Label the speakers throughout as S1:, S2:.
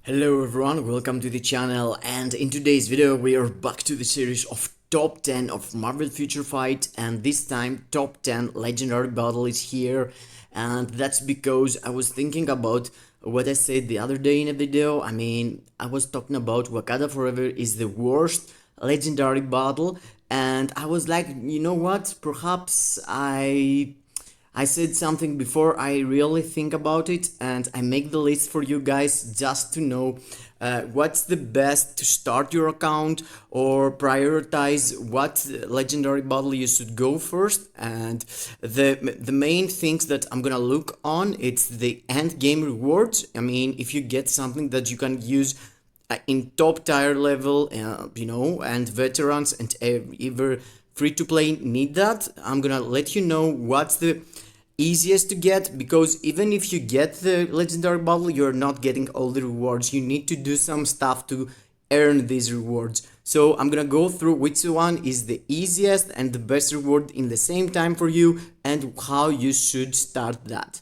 S1: Hello everyone, welcome to the channel, and in today's video we are back to the series of top 10 of Marvel Future Fight, and this time top 10 legendary battle is here. And that's because I was thinking about what I said the other day in a video. I was talking about Wakanda Forever is the worst legendary battle, and I was like, you know what, perhaps I said something before I really think about it, and I make the list for you guys just to know what's the best to start your account or prioritize what legendary battle you should go first. And the main things that I'm gonna look on, it's the end game rewards. If you get something that you can use in top tier level, and veterans and even free to play need that, I'm gonna let you know what's the easiest to get, because even if you get the legendary battle, you're not getting all the rewards. You need to do some stuff to earn these rewards. So I'm gonna go through which one is the easiest and the best reward in the same time for you, and how you should start that.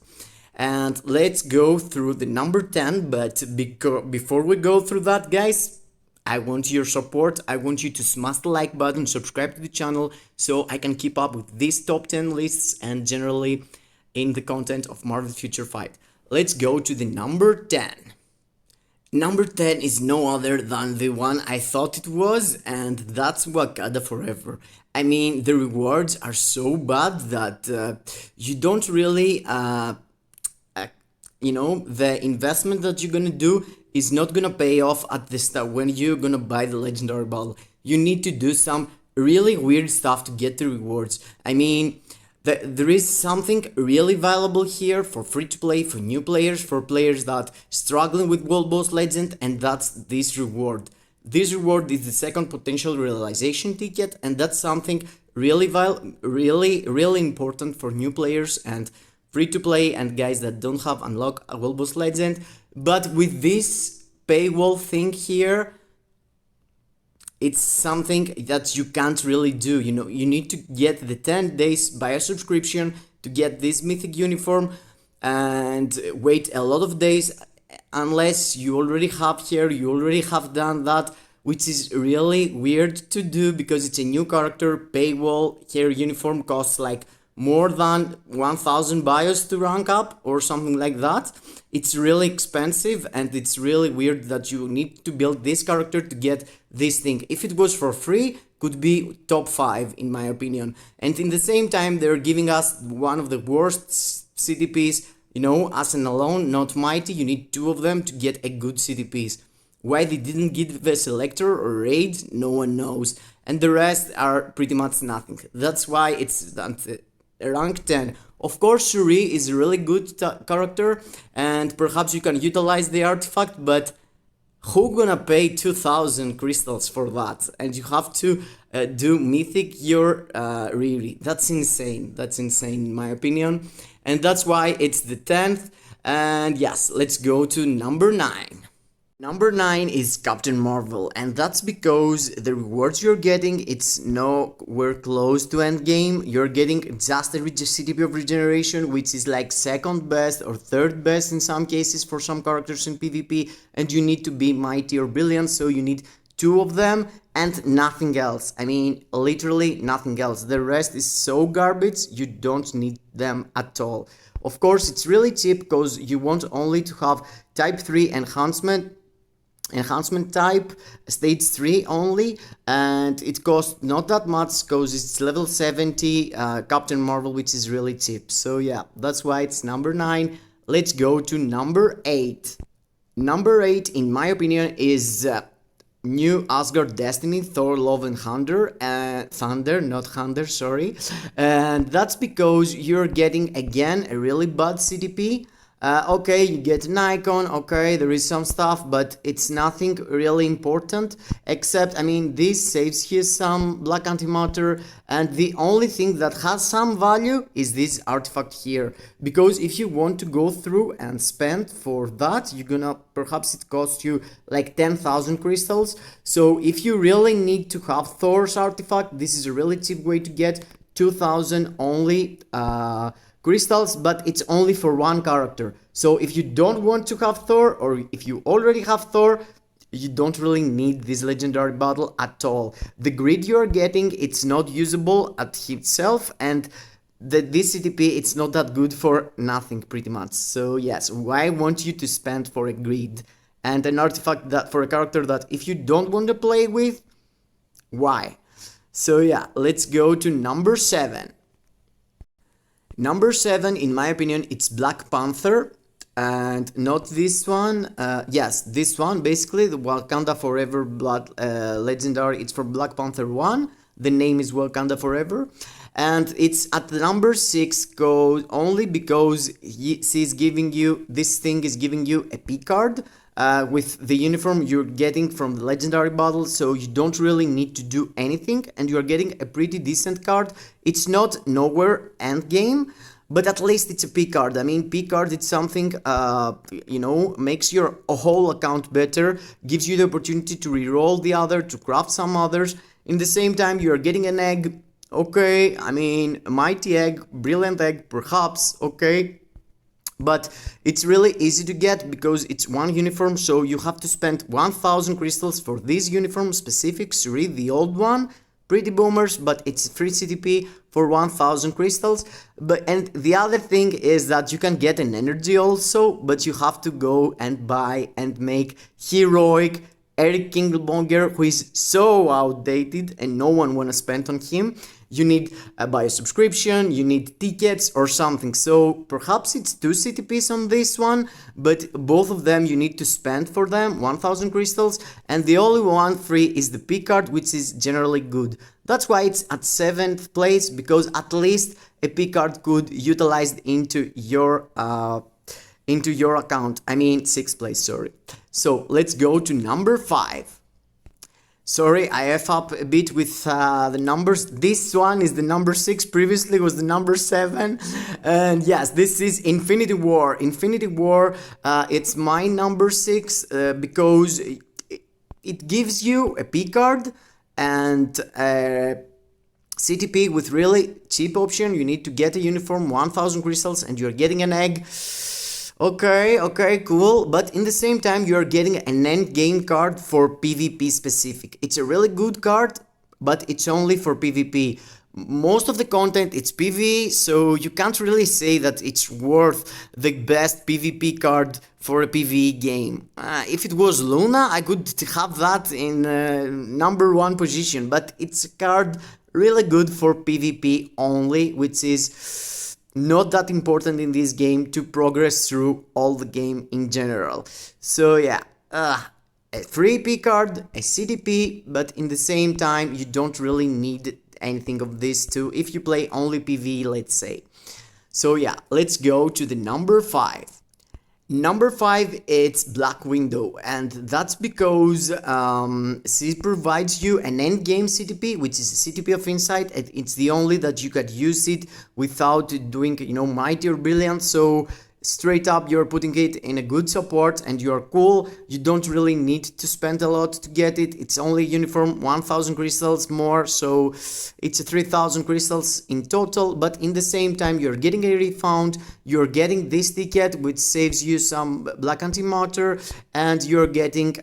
S1: And let's go through the number 10. But before we go through that, guys, I want your support. I want you to smash the like button, subscribe to the channel, so I can keep up with these top 10 lists and generally in the content of Marvel Future Fight. Let's go to the number 10. Number 10 is no other than the one I thought it was, and that's Wakanda Forever. The rewards are so bad that you don't really, the investment that you're gonna do is not gonna pay off at the start when you're gonna buy the legendary battle. You need to do some really weird stuff to get the rewards. There is something really valuable here for free to play, for new players, for players that struggling with World Boss Legend, and that's this reward. This reward is the second potential realization ticket, and that's something really important for new players and free to play and guys that don't have unlocked a World Boss Legend. But with this paywall thing here, it's something that you can't really do. You need to get the 10 days by a subscription to get this mythic uniform and wait a lot of days, unless you already have here, you already have done that, which is really weird to do because it's a new character. Paywall here uniform costs like more than 1000 bios to rank up or something like that. It's really expensive, and it's really weird that you need to build this character to get this thing. If it was for free, could be top 5 in my opinion. And in the same time, they're giving us one of the worst CDPs, Ascent alone, not Mighty. You need 2 of them to get a good CDPs. Why they didn't give the Selector or Raid, no one knows. And the rest are pretty much nothing. That's why it's rank 10. Of course, Shuri is a really good character, and perhaps you can utilize the artifact, but who gonna pay 2000 crystals for that? And you have to do mythic your Riri. That's insane. That's insane in my opinion. And that's why it's the 10th. And yes, let's go to number 9. Number 9 is Captain Marvel, and that's because the rewards you're getting, it's nowhere close to endgame. You're getting just a CDP of regeneration, which is like second best or third best in some cases for some characters in PvP, and you need to be Mighty or Brilliant, so you need 2 of them and nothing else. Literally nothing else. The rest is so garbage, you don't need them at all. Of course, it's really cheap because you want only to have type 3 enhancement type, stage 3 only, and it costs not that much because it's level 70 Captain Marvel, which is really cheap. So yeah, that's why it's number 9. Let's go to number 8. Number 8 in my opinion is new Asgard Destiny, Thor Love and Thunder, not Thunder, sorry. And that's because you're getting again a really bad CDP. Okay, you get an icon, okay, there is some stuff, but it's nothing really important, except, this saves you some black antimatter, and the only thing that has some value is this artifact here, because if you want to go through and spend for that, perhaps it costs you like 10,000 crystals. So if you really need to have Thor's artifact, this is a really cheap way to get 2000 only, crystals, but it's only for one character. So if you don't want to have Thor, or if you already have Thor, you don't really need this legendary battle at all. The grid you're getting, it's not usable at itself, and this CTP, it's not that good for nothing pretty much. So yes, why want you to spend for a grid and an artifact that for a character that if you don't want to play with, why? So yeah, let's go to number 7. Number 7, in my opinion, it's Black Panther. And not this one, yes, this one, basically, the Wakanda Forever Blood Legendary, it's for Black Panther 1, the name is Wakanda Forever, and it's at the number 6 code only because this thing is giving you a P card with the uniform you're getting from the Legendary Battle, so you don't really need to do anything, and you're getting a pretty decent card. It's not nowhere end game, but at least it's a P card. I mean, P card, it's something, makes your whole account better, gives you the opportunity to reroll the other, to craft some others. In the same time, you're getting an egg, okay, I mean, mighty egg, brilliant egg, perhaps, okay. But it's really easy to get because it's one uniform, so you have to spend 1000 crystals for this uniform specific, read the old one. Pretty boomers, but it's free CTP for 1000 crystals. And the other thing is that you can get an energy also, but you have to go and buy and make heroic Eric Killmonger, who is so outdated and no one wanna spend on him. You need buy a subscription, you need tickets or something. So perhaps it's 2 CTPs on this one, but both of them you need to spend for them 1000 crystals, and the only one free is the P card, which is generally good. That's why it's at 7th place, because at least a P card could utilized into your account. I mean 6th place, sorry. So let's go to number 5. Sorry, I F up a bit with the numbers. This one is the number 6, previously was the number 7. And yes, this is Infinity War. Infinity War, it's my number 6 because it gives you a P card and a CTP with really cheap option. You need to get a uniform, 1000 crystals, and you're getting an egg. Okay, cool, but in the same time you're getting an end game card for PvP specific. It's a really good card, but it's only for PvP. Most of the content it's PvE, so you can't really say that it's worth the best PvP card for a PvE game. If it was Luna, I could have that in number 1 position, but it's a card really good for PvP only, which is not that important in this game to progress through all the game in general. So yeah, a free P card, a CTP, but in the same time you don't really need anything of these two if you play only PvE, let's say. So yeah, let's go to the number 5. Number 5, it's Black Widow, and that's because she provides you an endgame CTP, which is a CTP of Insight, and it's the only that you could use it without doing, mighty or brilliant. So straight up you're putting it in a good support and you're cool. You don't really need to spend a lot to get it. It's only uniform 1000 crystals more, so it's 3000 crystals in total, but in the same time you're getting a refund, you're getting this ticket which saves you some black antimatter, and you're getting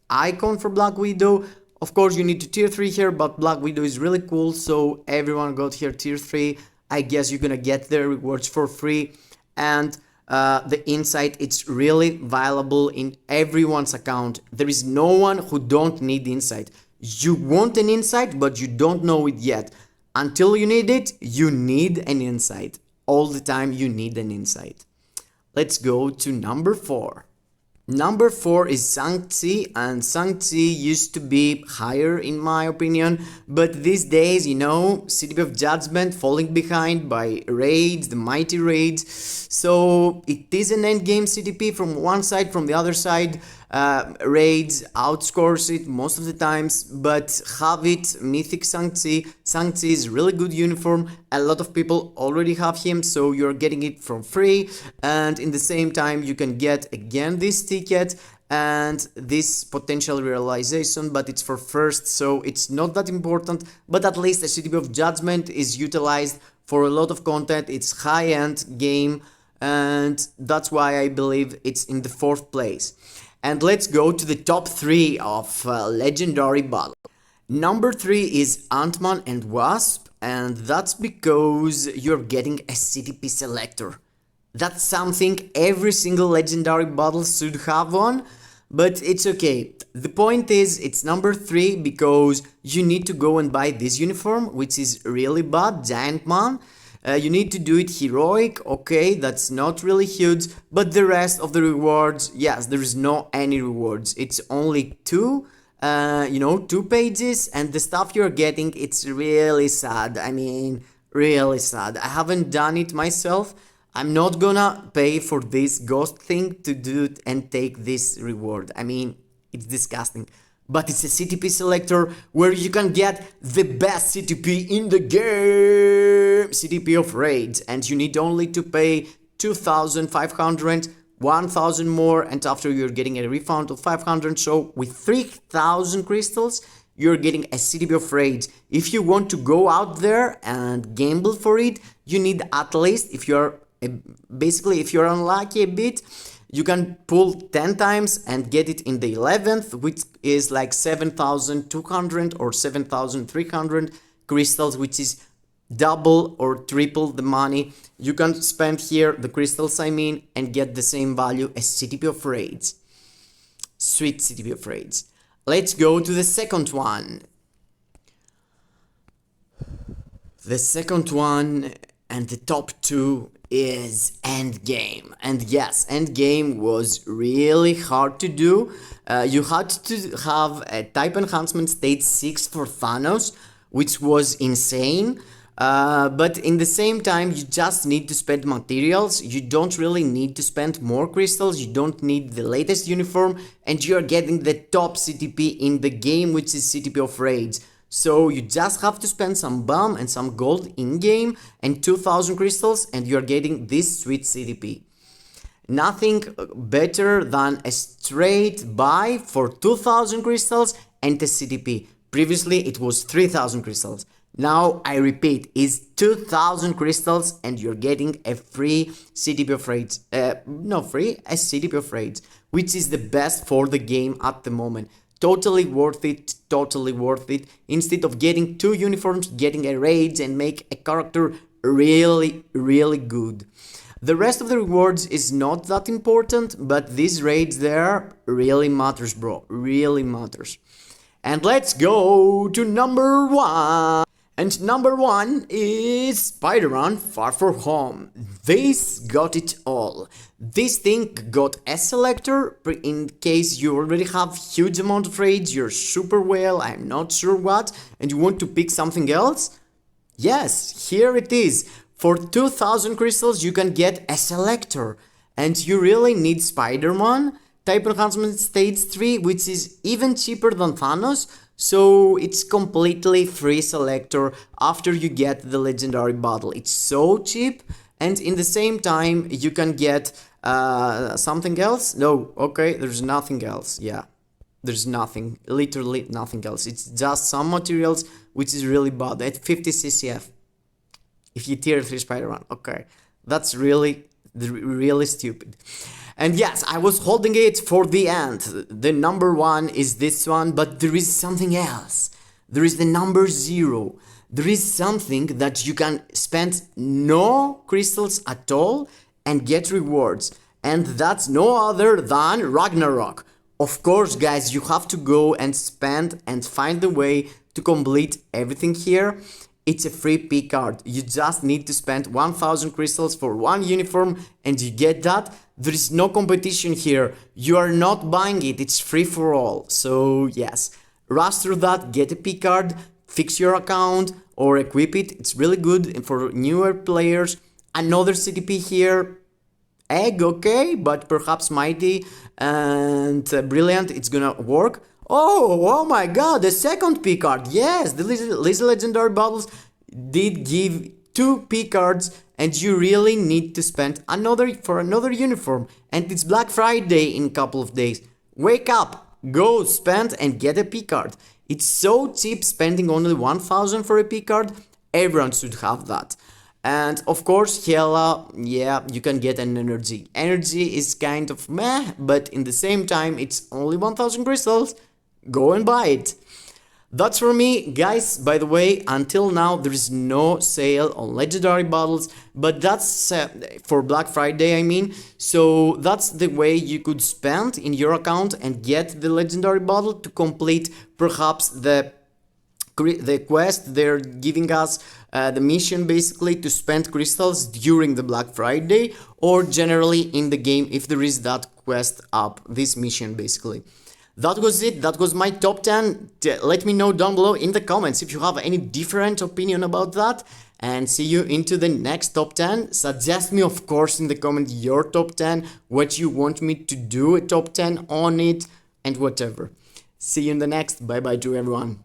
S1: icon for Black Widow. Of course you need to tier 3 here, but Black Widow is really cool, so everyone got here tier 3. I guess you're gonna get the rewards for free. And the insight, it's really valuable in everyone's account. There is no one who don't need insight. You want an insight, but you don't know it yet. Until you need it, you need an insight. All the time you need an insight. Let's go to number 4. Number 4 is Shang-Chi, and Shang-Chi used to be higher in my opinion, but these days, City of Judgment falling behind by raids, the mighty raids, so it is an endgame CTP from one side, from the other side, raids outscores it most of the times, but have it, Mythic Shang-Chi. Shang-Chi is really good uniform, a lot of people already have him, so you're getting it from free, and in the same time you can get again this ticket, and this potential realization, but it's for first, so it's not that important. But at least a CTP of Judgment is utilized for a lot of content. It's high-end game, and that's why I believe it's in the 4th place. And let's go to the top 3 of legendary battle. Number 3 is Ant-Man and Wasp, and that's because you're getting a CTP selector. That's something every single legendary battle should have one, but it's okay. The point is, it's number 3 because you need to go and buy this uniform, which is really bad, Giant Man. You need to do it heroic, okay, that's not really huge, but the rest of the rewards, yes, there is no any rewards. It's only 2 pages, and the stuff you're getting, it's really sad. I mean, really sad. I haven't done it myself. I'm not gonna pay for this ghost thing to do it and take this reward. I mean, it's disgusting. But it's a CTP selector where you can get the best CTP in the game, CTP of raids, and you need only to pay 2,500, 1,000 more, and after you're getting a refund of 500. So with 3,000 crystals, you're getting a CTP of raids. If you want to go out there and gamble for it, you need at least, if you're unlucky a bit, you can pull 10 times and get it in the 11th, which is like 7,200 or 7,300 crystals, which is double or triple the money you can spend here, the crystals I mean, and get the same value as CTP of raids. Sweet CTP of raids. Let's go to the second one. The second one and the top 2 is Endgame. And yes, Endgame was really hard to do. You had to have a type enhancement stage 6 for Thanos, which was insane. But in the same time, you just need to spend materials. You don't really need to spend more crystals. You don't need the latest uniform, and you're getting the top CTP in the game, which is CTP of raids. So you just have to spend some BAM and some gold in-game and 2,000 crystals, and you're getting this sweet CTP. Nothing better than a straight buy for 2,000 crystals and a CTP. Previously it was 3,000 crystals. Now I repeat, is 2,000 crystals and you're getting a free CTP of raids. A CTP of raids, which is the best for the game at the moment. Totally worth it, totally worth it. Instead of getting 2 uniforms, getting a raids and make a character really, really good. The rest of the rewards is not that important, but these raids there really matters, bro. Really matters. And let's go to number 1. And number 1 is Spider-Man Far From Home. This got it all. This thing got a selector in case you already have huge amount of raids, you're super well, I'm not sure what, and you want to pick something else? Yes, here it is. For 2,000 crystals you can get a selector. And you really need Spider-Man, type enhancement stage 3, which is even cheaper than Thanos. So it's completely free selector after you get the legendary battle. It's so cheap, and in the same time you can get something else. No, okay, there's nothing else. Yeah, there's nothing, literally nothing else. It's just some materials, which is really bad at 50 CCF. If you tier 3 Spider-Man, okay, that's really stupid. And yes, I was holding it for the end. The number 1 is this one, but there is something else. There is the number 0. There is something that you can spend no crystals at all and get rewards. And that's no other than Ragnarok. Of course, guys, you have to go and spend and find the way to complete everything here. It's a free P card. You just need to spend 1,000 crystals for 1 uniform and you get that. There is no competition here. You are not buying it. It's free for all. So yes, rush through that, get a P card, fix your account or equip it. It's really good for newer players. Another CTP here. Egg, okay, but perhaps Mighty and Brilliant, it's gonna work. Oh my god, the second P card. Yes, the Lizzie Legendary Battles did give 2 P cards, and you really need to spend another uniform. And it's Black Friday in a couple of days. Wake up, go spend and get a P card. It's so cheap, spending only 1000 for a P card. Everyone should have that. And of course, Hela, yeah, you can get an energy. Energy is kind of meh, but in the same time, it's only 1000 crystals. Go and buy it. That's for me, guys. By the way, until now there is no sale on legendary bottles, but that's for Black Friday, I mean. So that's the way you could spend in your account and get the legendary bottle to complete perhaps the quest. They're giving us the mission basically to spend crystals during the Black Friday, or generally in the game if there is that quest up, this mission basically. That was it. That was my top 10. Let me know down below in the comments if you have any different opinion about that. And see you into the next top 10. Suggest me, of course, in the comment your top 10, what you want me to do a top 10 on it, and whatever. See you in the next. Bye bye to everyone.